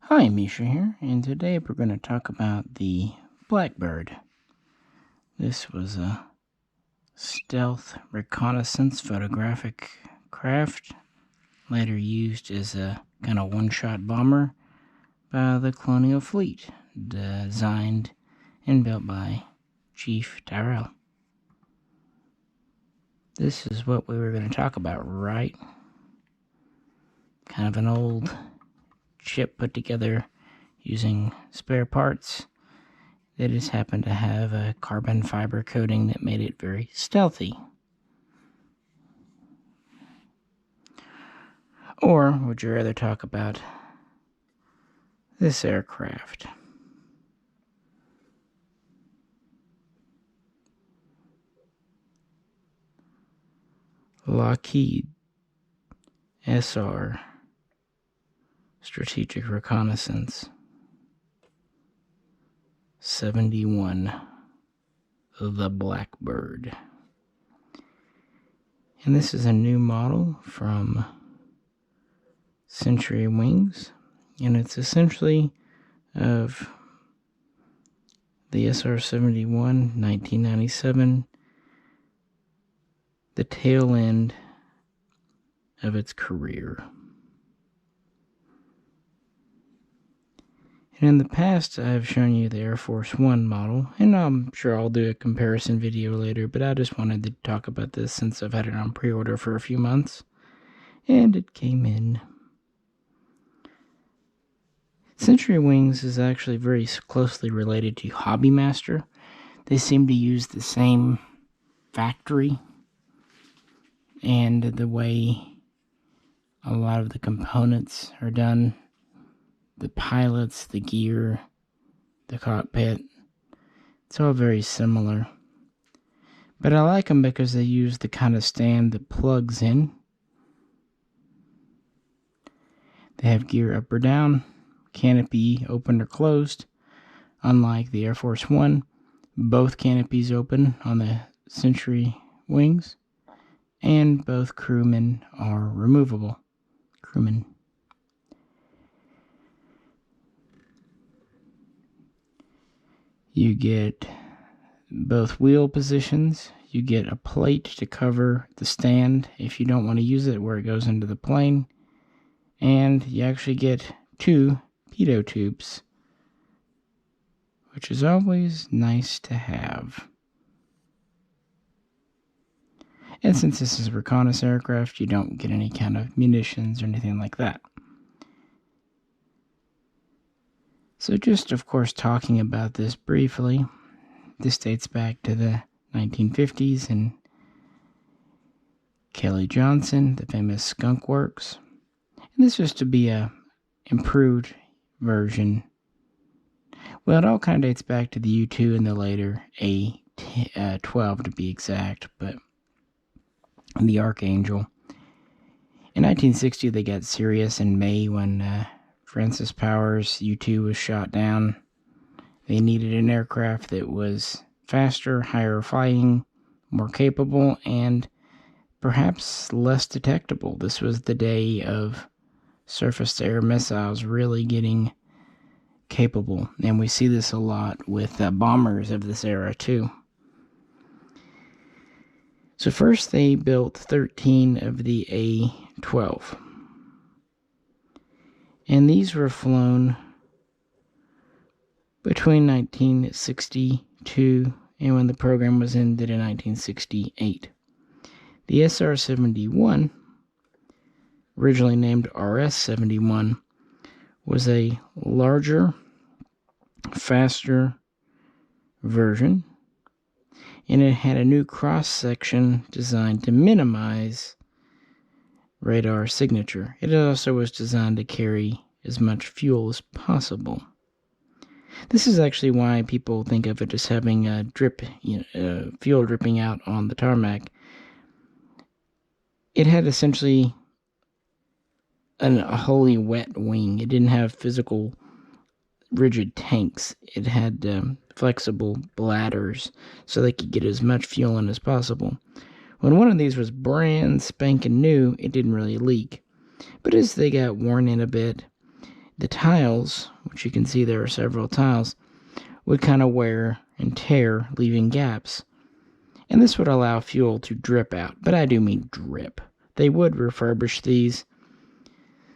Hi, Misha here, and today we're going to talk about the Blackbird. This was a stealth reconnaissance photographic craft, later used as a kind of one-shot bomber by the Colonial Fleet, designed and built by Chief Tyrrell. This is what we were going to talk about, right? Kind of an old ship put together using spare parts. They just happened to have a carbon fiber coating that made it very stealthy. Or would you rather talk about this aircraft? Lockheed SR Strategic Reconnaissance 71, the Blackbird. And this is a new model from Century Wings, and it's essentially of the SR-71 1997, the tail end of its career. And in the past, I've shown you the Air Force One model, and I'm sure I'll do a comparison video later, but I just wanted to talk about this since I've had it on pre-order for a few months, and it came in. Century Wings is actually very closely related to Hobbymaster. They seem to use the same factory, and the way a lot of the components are done. The pilots, the gear, the cockpit, it's all very similar. But I like them because they use the kind of stand that plugs in. They have gear up or down, canopy open or closed. Unlike the Air Force One, both canopies open on the Century Wings, and both crewmen are removable. Crewmen. You get both wheel positions. You get a plate to cover the stand if you don't want to use it where it goes into the plane. And you actually get 2 pitot tubes, which is always nice to have. And since this is a reconnaissance aircraft, you don't get any kind of munitions or anything like that. So just, of course, talking about this briefly, this dates back to the 1950s and Kelly Johnson, the famous Skunk Works. And this was to be a improved version. Well, it all kind of dates back to the U-2 and the later A-12 to be exact, but the Archangel. In 1960, they got serious in May when Francis Powers' U-2 was shot down. They needed an aircraft that was faster, higher flying, more capable, and perhaps less detectable. This was the day of surface-to-air missiles really getting capable, and we see this a lot with bombers of this era too. So first they built 13 of the A-12. And these were flown between 1962 and when the program was ended in 1968. The SR-71, originally named RS-71, was a larger, faster version, and it had a new cross-section designed to minimize radar signature. It also was designed to carry as much fuel as possible. This is actually why people think of it as having a fuel dripping out on the tarmac. It had essentially a wholly wet wing. It didn't have physical rigid tanks. It had flexible bladders so they could get as much fuel in as possible. When one of these was brand spanking new, it didn't really leak. But as they got worn in a bit, the tiles, which you can see there are several tiles, would kind of wear and tear, leaving gaps. And this would allow fuel to drip out, but I do mean drip. They would refurbish these,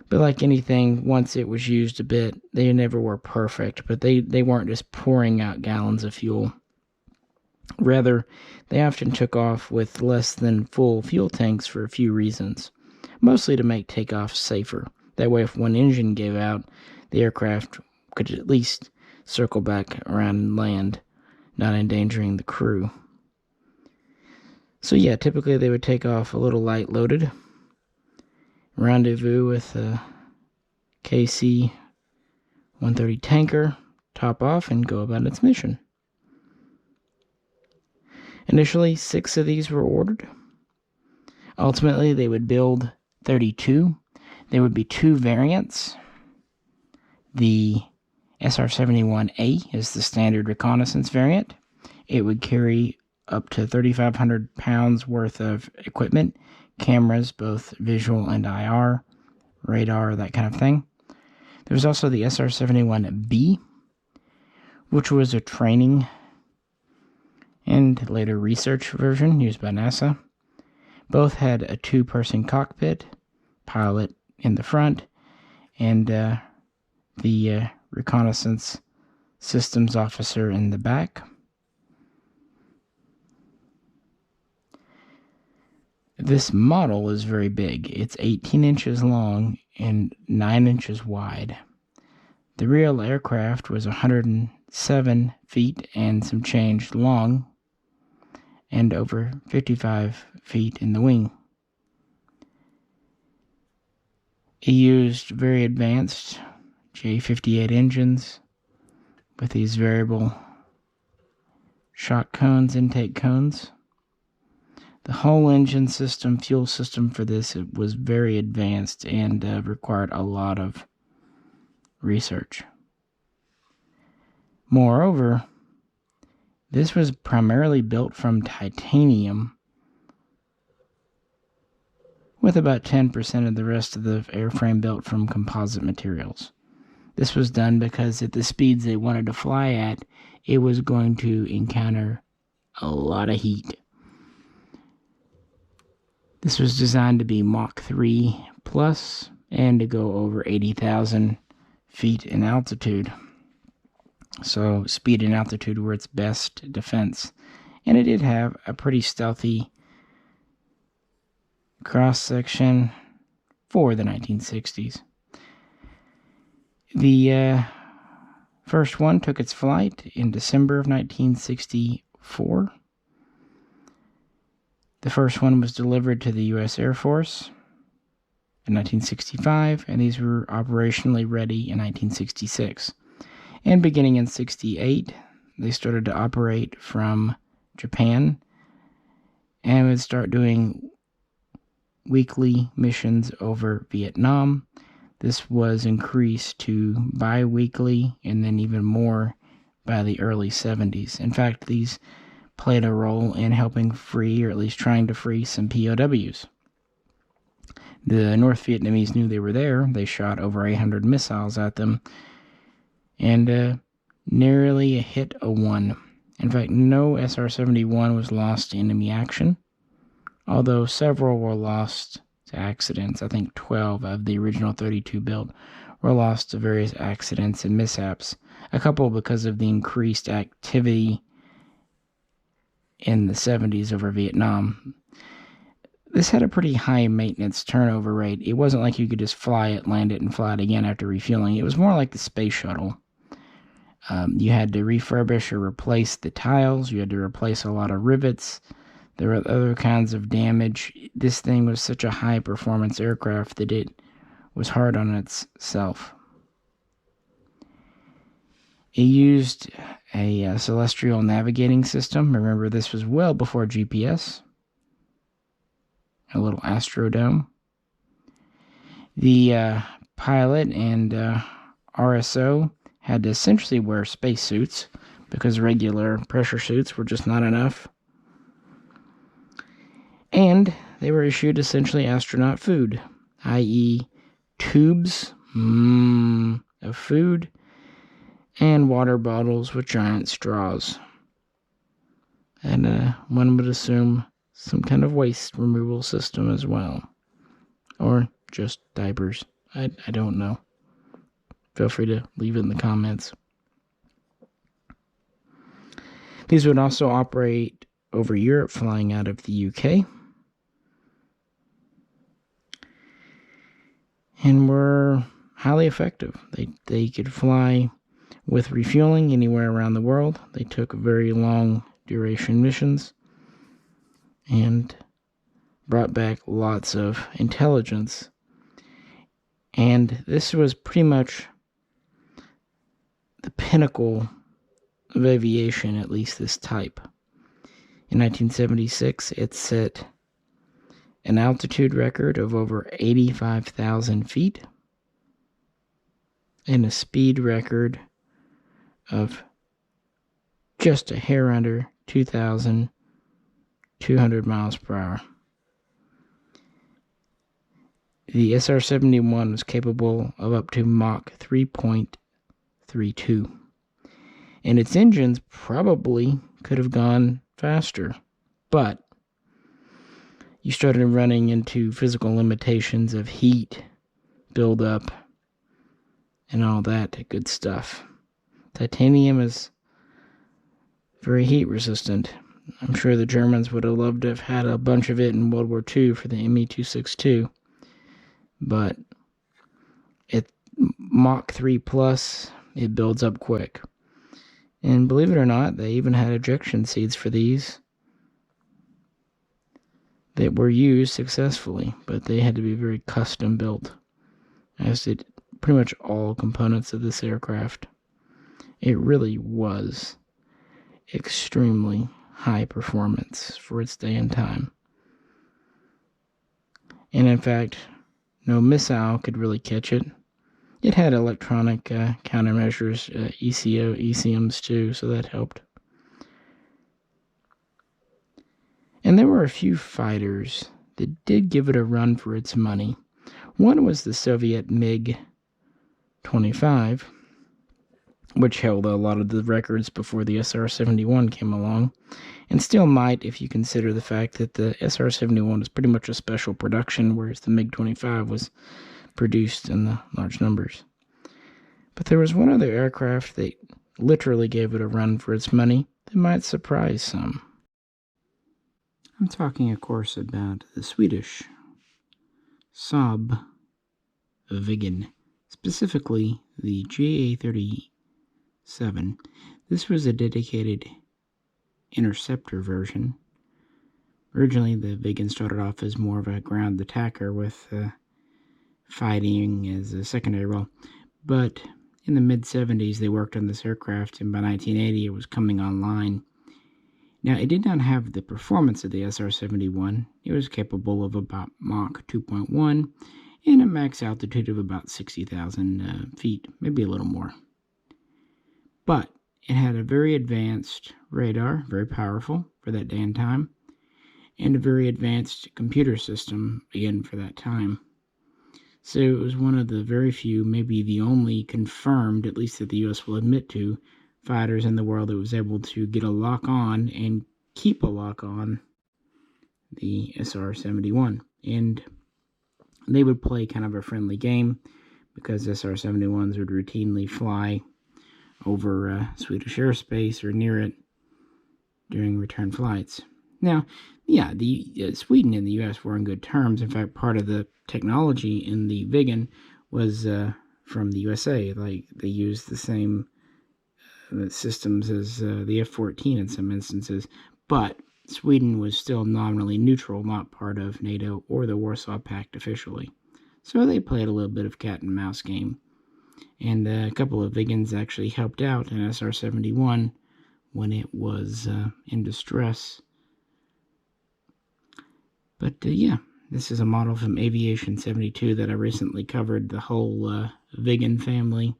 but like anything, once it was used a bit, they never were perfect, but they weren't just pouring out gallons of fuel. Rather, they often took off with less than full fuel tanks for a few reasons, mostly to make takeoff safer. That way, if one engine gave out, the aircraft could at least circle back around and land, not endangering the crew. So yeah, typically they would take off a little light loaded, rendezvous with a KC-130 tanker, top off, and go about its mission. Initially, 6 of these were ordered. Ultimately, they would build 32. There would be 2 variants. The SR-71A is the standard reconnaissance variant. It would carry up to 3,500 pounds worth of equipment, cameras, both visual and IR, radar, that kind of thing. There was also the SR-71B, which was a training and later research version used by NASA. Both had a 2-person cockpit, pilot in the front, and the reconnaissance systems officer in the back. This model is very big. It's 18 inches long and 9 inches wide. The real aircraft was 107 feet and some change long, and over 55 feet in the wing. It used very advanced J58 engines with these variable shock cones, intake cones. The whole engine system, fuel system for this, it was very advanced and required a lot of research. Moreover, this was primarily built from titanium, with about 10% of the rest of the airframe built from composite materials. This was done because at the speeds they wanted to fly at, it was going to encounter a lot of heat. This was designed to be Mach 3 plus and to go over 80,000 feet in altitude. So speed and altitude were its best defense. And it did have a pretty stealthy cross-section for the 1960s. The first one took its flight in December of 1964. The first one was delivered to the U.S. Air Force in 1965, and these were operationally ready in 1966. And beginning in 68, they started to operate from Japan and would start doing weekly missions over Vietnam. This was increased to bi-weekly and then even more by the early 70s. In fact, these played a role in helping free, or at least trying to free, some POWs. The North Vietnamese knew they were there. They shot over 800 missiles at them, and nearly a hit a one. In fact, no SR-71 was lost to enemy action, although several were lost to accidents. I think 12 of the original 32 built were lost to various accidents and mishaps, a couple because of the increased activity in the 70s over Vietnam. This had a pretty high maintenance turnover rate. It wasn't like you could just fly it, land it, and fly it again after refueling. It was more like the space shuttle. You had to refurbish or replace the tiles. You had to replace a lot of rivets. There were other kinds of damage. This thing was such a high performance aircraft that it was hard on itself. It used a celestial navigating system. Remember, this was well before GPS. A little astrodome. The pilot and RSO had to essentially wear spacesuits because regular pressure suits were just not enough. And they were issued essentially astronaut food, i.e. tubes of of food, and water bottles with giant straws. And one would assume some kind of waste removal system as well. Or just diapers. I don't know. Feel free to leave it in the comments. These would also operate over Europe, flying out of the UK. And were highly effective. They could fly with refueling anywhere around the world. They took very long duration missions and brought back lots of intelligence. And this was pretty much the pinnacle of aviation, at least this type. In 1976, it set an altitude record of over 85,000 feet and a speed record of just a hair under 2,200 miles per hour. The SR-71 was capable of up to Mach 3.32, and its engines probably could have gone faster, but you started running into physical limitations of heat buildup and all that good stuff. Titanium is very heat resistant. I'm sure the Germans would have loved to have had a bunch of it in World War II for the Me-262, but at Mach 3 plus, it builds up quick. And believe it or not, they even had ejection seats for these that were used successfully, but they had to be very custom built, as did pretty much all components of this aircraft. It really was extremely high performance for its day and time. And in fact, no missile could really catch it. It had electronic countermeasures, ECMs too, so that helped. And there were a few fighters that did give it a run for its money. One was the Soviet MiG-25, which held a lot of the records before the SR-71 came along, and still might if you consider the fact that the SR-71 was pretty much a special production, whereas the MiG-25 was produced in the large numbers. But there was one other aircraft that literally gave it a run for its money that might surprise some. I'm talking, of course, about the Swedish Saab Viggen, specifically the GA-37. This was a dedicated interceptor version. Originally, the Viggen started off as more of a ground attacker with fighting as a secondary role, but in the mid-70s they worked on this aircraft, and by 1980 it was coming online. Now, it did not have the performance of the SR-71. It was capable of about Mach 2.1 and a max altitude of about 60,000 feet, maybe a little more. But it had a very advanced radar, very powerful for that day and time, and a very advanced computer system, again, for that time. So it was one of the very few, maybe the only confirmed, at least that the U.S. will admit to, fighters in the world that was able to get a lock on and keep a lock on the SR-71. And they would play kind of a friendly game because SR-71s would routinely fly over Swedish airspace or near it during return flights. Now, yeah, the Sweden and the U.S. were on good terms. In fact, part of the technology in the Viggen was from the USA. Like, they used the same systems as the F-14 in some instances, but Sweden was still nominally neutral, not part of NATO or the Warsaw Pact officially. So they played a little bit of cat and mouse game. And a couple of Viggens actually helped out an SR-71 when it was in distress. But yeah, this is a model from Aviation 72 that I recently covered, the whole Viggen family.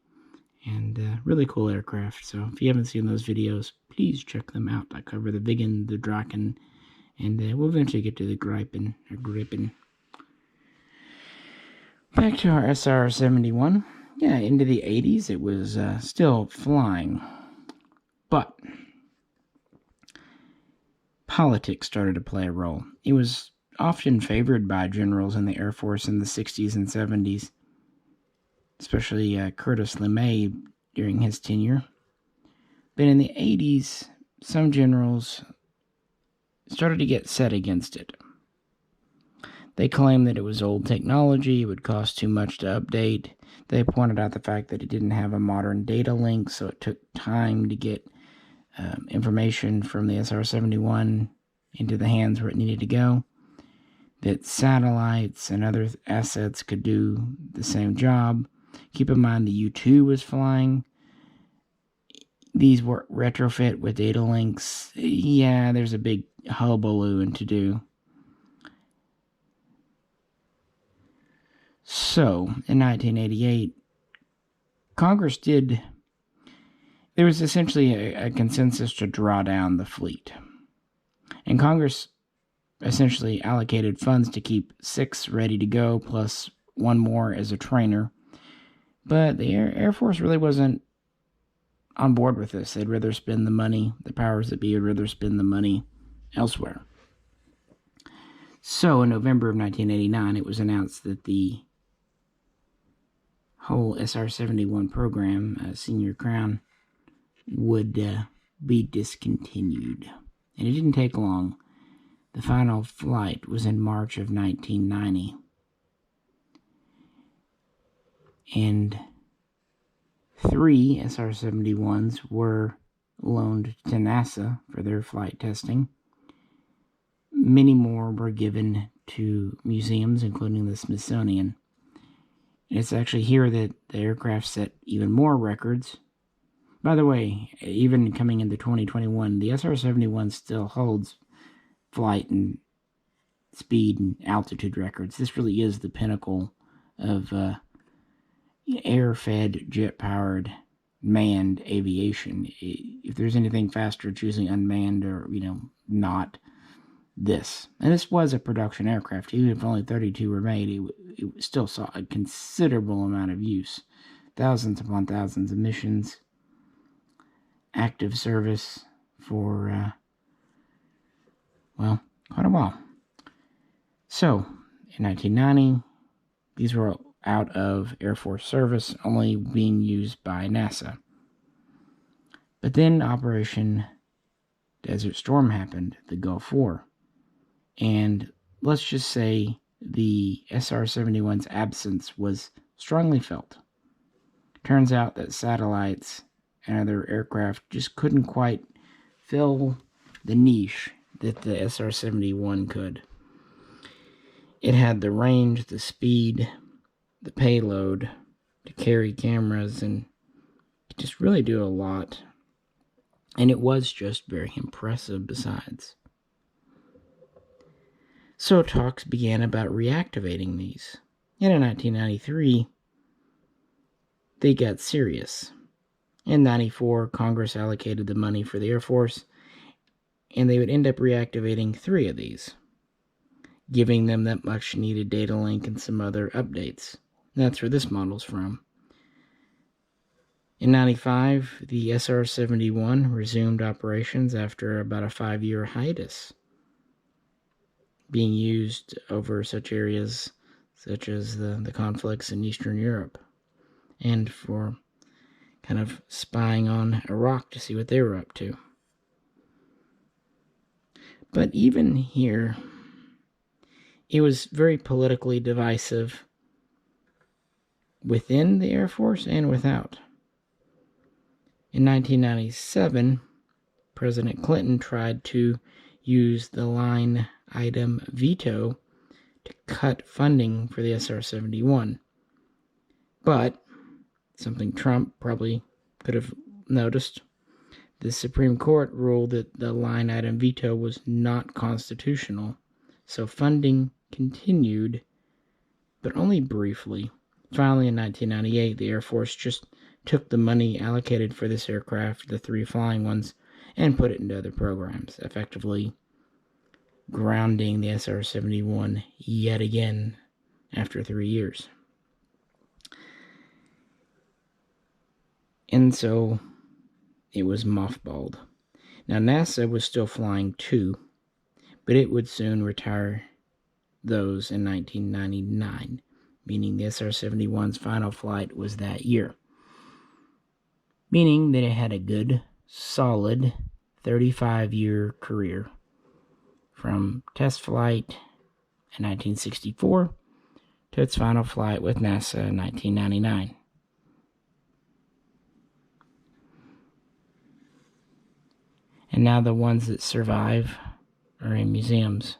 And really cool aircraft. So if you haven't seen those videos, please check them out. I cover the Viggen, the Draken, and we'll eventually get to the Gripen, or Gripen. Back to our SR-71. yeah, into the 80s, it was still flying. But politics started to play a role. It was often favored by generals in the Air Force in the 60s and 70s, especially Curtis LeMay during his tenure. But in the 80s, some generals started to get set against it. They claimed that it was old technology, it would cost too much to update. They pointed out the fact that it didn't have a modern data link, so it took time to get information from the SR-71 into the hands where it needed to go. That satellites and other assets could do the same job. Keep in mind the U-2 was flying. These were retrofit with data links. Yeah, there's a big hullabaloo to do. So, in 1988, Congress there was essentially a consensus to draw down the fleet. And Congress essentially allocated funds to keep 6 ready to go, plus 1 more as a trainer. But the Air Force really wasn't on board with this. They'd rather spend the money, the powers that be would rather spend the money elsewhere. So, in November of 1989, it was announced that the whole SR-71 program, Senior Crown, would be discontinued. And it didn't take long. The final flight was in March of 1990. And 3 SR-71s were loaned to NASA for their flight testing. Many more were given to museums, including the Smithsonian. And it's actually here that the aircraft set even more records. By the way, even coming into 2021, the SR-71 still holds flight and speed and altitude records. This really is the pinnacle of air-fed, jet-powered, manned aviation. If there's anything faster, choosing unmanned or, not this. And this was a production aircraft. Even if only 32 were made, it still saw a considerable amount of use. Thousands upon thousands of missions. Active service for, quite a while. So, in 1990, these were out of Air Force service, only being used by NASA. But then Operation Desert Storm happened, the Gulf War. And let's just say the SR-71's absence was strongly felt. Turns out that satellites and other aircraft just couldn't quite fill the niche that the SR-71 could. It had the range, the speed, the payload to carry cameras and just really do a lot. And it was just very impressive besides. So talks began about reactivating these. And in 1993, they got serious. In 94, Congress allocated the money for the Air Force, and they would end up reactivating 3 of these, giving them that much needed data link and some other updates. And that's where this model's from. In 95, the SR-71 resumed operations after about a 5-year hiatus, being used over such areas such as the conflicts in Eastern Europe, and for kind of spying on Iraq to see what they were up to. But even here, it was very politically divisive within the Air Force and without. In 1997, President Clinton tried to use the line item veto to cut funding for the SR-71. But, something Trump probably could have noticed, the Supreme Court ruled that the line item veto was not constitutional, so funding continued, but only briefly. Finally, in 1998, the Air Force just took the money allocated for this aircraft, the 3 flying ones, and put it into other programs, effectively grounding the SR-71 yet again after 3 years. And so it was mothballed. Now NASA was still flying 2, but it would soon retire those in 1999, meaning the SR-71's final flight was that year. Meaning that it had a good, solid 35-year career from test flight in 1964 to its final flight with NASA in 1999. And now the ones that survive are in museums.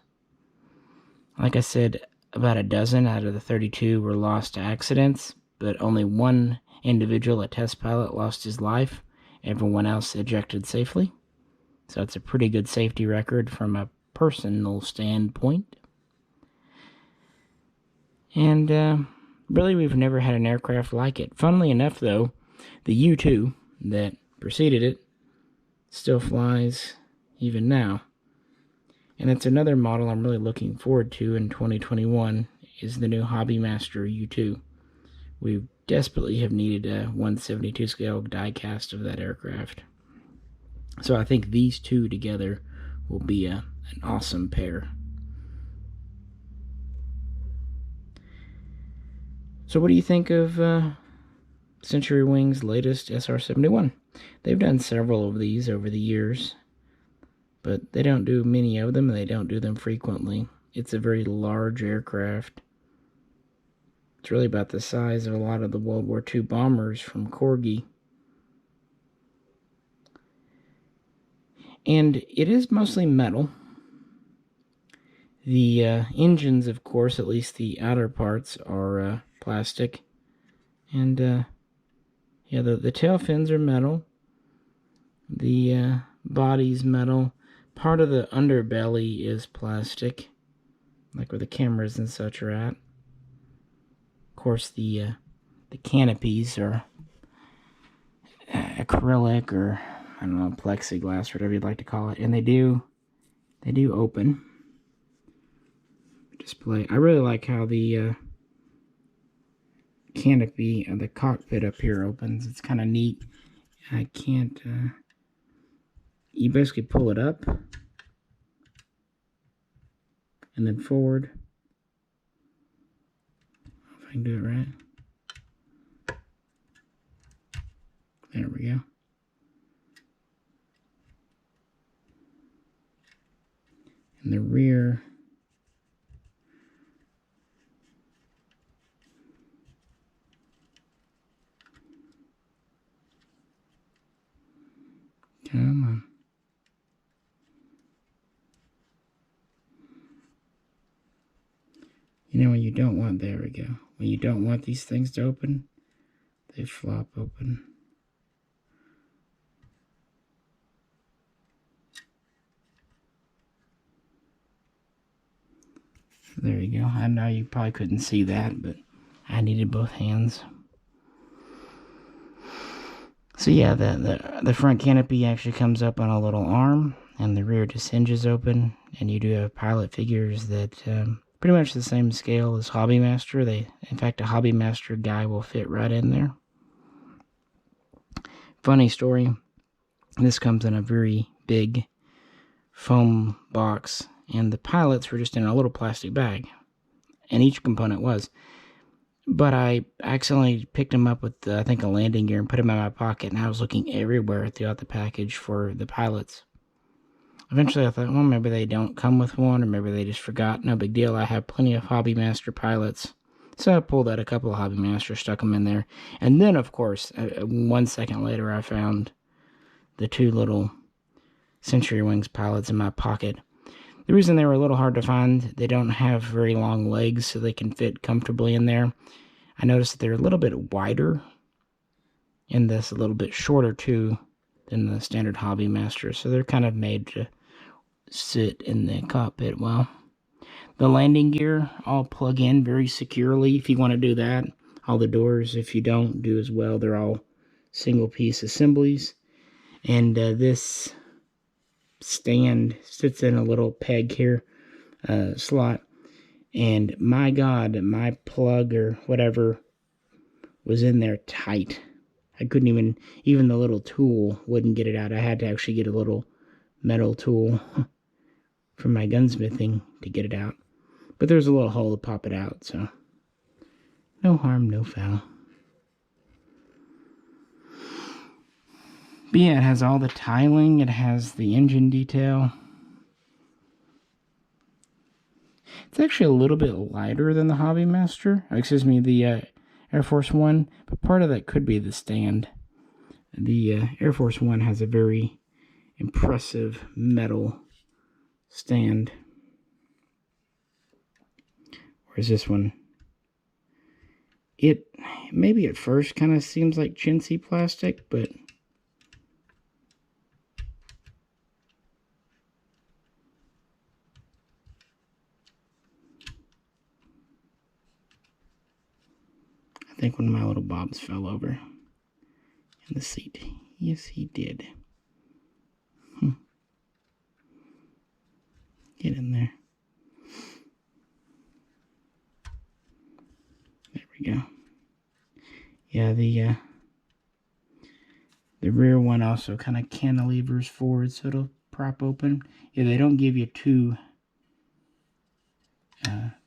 Like I said, about a dozen out of the 32 were lost to accidents, but only one individual, a test pilot, lost his life. Everyone else ejected safely. So it's a pretty good safety record from a personal standpoint. And really, we've never had an aircraft like it. Funnily enough, though, the U-2 that preceded it still flies even now. And it's another model I'm really looking forward to in 2021 is the new Hobbymaster U-2. We desperately have needed a 1/72 scale die-cast of that aircraft. So I think these two together will be an awesome pair. So what do you think of CenturyWing's latest SR-71? They've done several of these over the years, but they don't do many of them, and they don't do them frequently. It's a very large aircraft. It's really about the size of a lot of the World War II bombers from Corgi. And it is mostly metal. The engines, of course, at least the outer parts, are plastic. And, yeah, the tail fins are metal. The body's metal. Part of the underbelly is plastic, like where the cameras and such are at. Of course, the canopies are acrylic or, I don't know, plexiglass, whatever you'd like to call it. And they do open. Display. I really like how the canopy of the cockpit up here opens. It's kind of neat. I can't... you basically pull it up and then forward. If I can do it right. There we go. And the rear... Come on. You know when you don't want, there we go. When you don't want these things to open, they flop open. There you go. I know you probably couldn't see that, but I needed both hands. So yeah, the front canopy actually comes up on a little arm, and the rear just hinges open, and you do have pilot figures that pretty much the same scale as Hobbymaster. In fact, a Hobbymaster guy will fit right in there. Funny story, this comes in a very big foam box, and the pilots were just in a little plastic bag, and each component was. But I accidentally picked them up with, I think, a landing gear and put them in my pocket, and I was looking everywhere throughout the package for the pilots. Eventually I thought, well, maybe they don't come with one, or maybe they just forgot. No big deal, I have plenty of Hobbymaster pilots. So I pulled out a couple of Hobbymasters, stuck them in there. And then, of course, 1 second later, I found the two little CenturyWings pilots in my pocket. The reason they were a little hard to find, they don't have very long legs, so they can fit comfortably in there. I noticed that they're a little bit wider, and this a little bit shorter too than the standard Hobbymaster, so they're kind of made to sit in the cockpit well. The landing gear all plug in very securely if you want to do that. All the doors, if you don't, do as well. They're all single piece assemblies. And this stand sits in a little peg here, slot, and my God, my plug or whatever was in there tight. I couldn't even the little tool wouldn't get it out. I had to actually get a little metal tool from my gunsmithing to get it out. But there's a little hole to pop it out, so no harm, no foul. But yeah, it has all the tiling. It has the engine detail. It's actually a little bit lighter than the Hobbymaster. Excuse me, the Air Force One. But part of that could be the stand. The Air Force One has a very impressive metal stand. Whereas this one, it maybe at first kind of seems like chintzy plastic, but I think one of my little bobs fell over in the seat. Yes, he did. Get in there. There we go. Yeah, the rear one also kind of cantilevers forward, so it'll prop open. Yeah, they don't give you two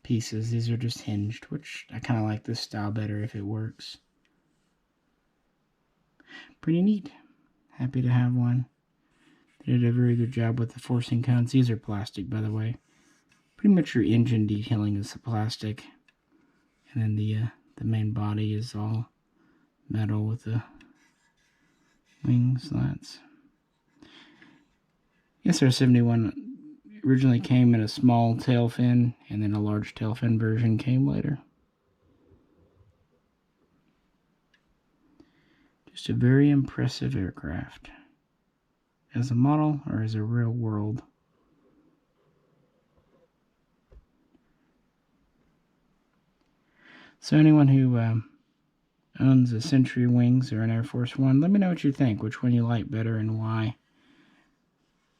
pieces. These are just hinged, which I kind of like this style better if it works. Pretty neat. Happy to have one. They did a very good job with the forcing cones. These are plastic, by the way. Pretty much your engine detailing is the plastic. And then the main body is all metal with the wing slats. SR-71 originally came in a small tail fin, and then a large tail fin version came later. Just a very impressive aircraft. As a model or as a real world. So anyone who owns a Century Wings or an Air Force One, let me know what you think. Which one you like better and why.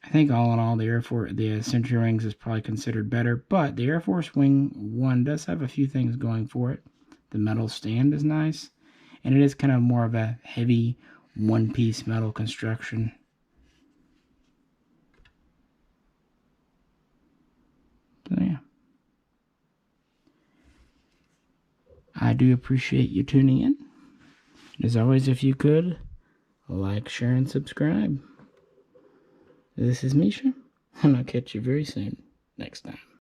I think all in all, the Century Wings is probably considered better, but the Air Force Wing 1 does have a few things going for it. The metal stand is nice, and it is kind of more of a heavy one-piece metal construction. So yeah. I do appreciate you tuning in. As always, if you could, like, share, and subscribe. This is Misha, and I'll catch you very soon next time.